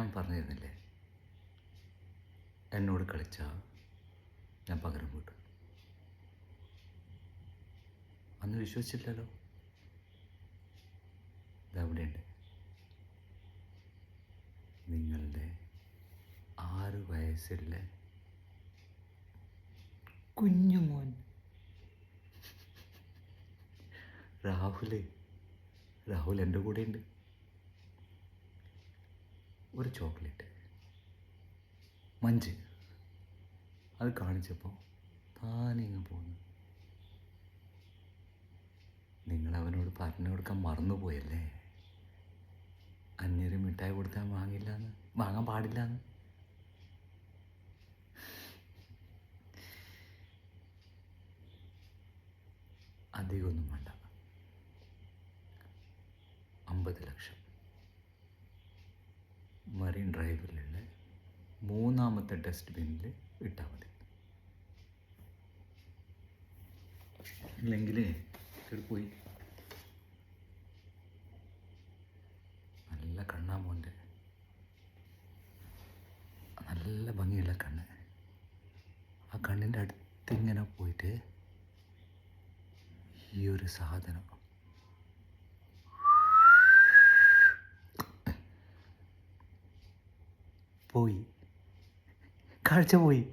ഞാൻ പറഞ്ഞിരുന്നില്ലേ, എന്നോട് കളിച്ചാൽ ഞാൻ പകരം വീട്ടും. അന്ന് വിശ്വസിച്ചില്ലല്ലോ. ഇതവിടെയുണ്ട്. നിങ്ങളുടെ 6 വയസ്സുള്ള കുഞ്ഞുമോൻ രാഹുൽ എൻ്റെ കൂടെ ഉണ്ട്. ഒരു ചോക്ലേറ്റ് മഞ്ച് അത് കാണിച്ചപ്പോൾ താനെ ഇങ്ങ് പോന്നു. നിങ്ങൾ അവനോട് പറഞ്ഞു കൊടുക്കാൻ മറന്നുപോയല്ലേ, അന്യൊരു മിഠായി കൊടുക്കാൻ വാങ്ങാൻ പാടില്ലാന്ന്. അധികമൊന്നും വേണ്ട, 50 ലക്ഷം മറീൻ ഡ്രൈവിലുള്ള 3ാമത്തെ ഡസ്റ്റ്ബിന്നിൽ ഇട്ടാൽ മതി. ഇല്ലെങ്കിൽ പോയി. നല്ല കണ്ണാ മോൻ്റെ, നല്ല ഭംഗിയുള്ള കണ്ണ്. ആ കണ്ണിൻ്റെ അടുത്തിങ്ങനെ പോയിട്ട് ഈ ഒരു സാധനം പോയി, കാഴ്ച പോയി.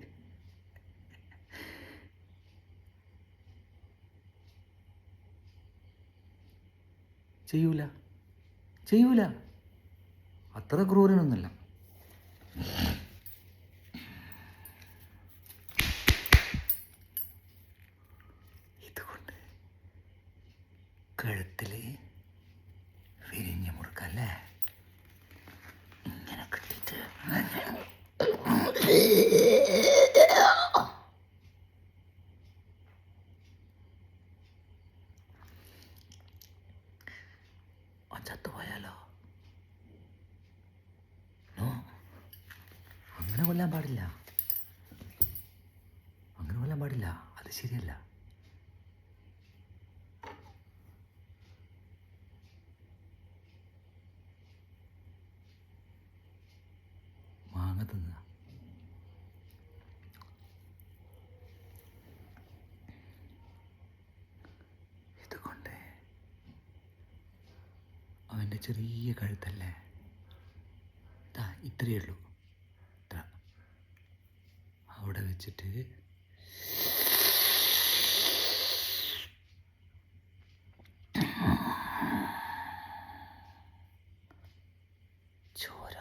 ചെയ്യൂല, അത്ര ക്രൂരനൊന്നുമല്ല. ഇതുകൊണ്ട് കഴുത്തിൽ വിരിഞ്ഞ മുറുക്കല്ലേ ഇങ്ങനെ കിട്ടിയിട്ട് ചത്തുപോയാലോ? അങ്ങനെ കൊല്ലാൻ പാടില്ല, അത് ശരിയല്ല. മാങ്ങ തിന്നുക. ഇതുകൊണ്ട് അവൻ്റെ ചെറിയ കഴുത്തല്ലേ, ഇത്രയേ ഉള്ളൂ, അവിടെ വെച്ചിട്ട് ചോര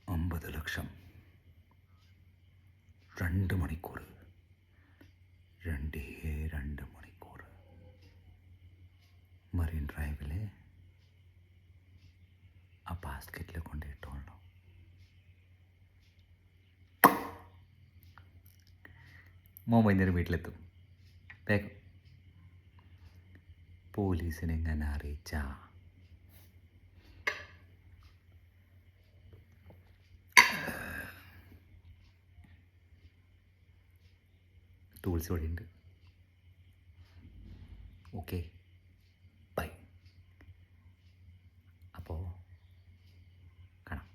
$50 ലക്ഷം 2 മണിക്കൂർ, 2 മണിക്കൂർ മറീൻ ഡ്രൈവിൽ ആ ബാസ്ക്കറ്റിൽ കൊണ്ടിട്ടോളണം. മോൻ വൈകുന്നേരം വീട്ടിലെത്തും. വേഗം പോലീസിനെ എങ്ങനെ അറിയിച്ച ടൂൾസ് ഇവിടെ ഉണ്ട്. Okay, bye. അപ്പോൾ കാണാം.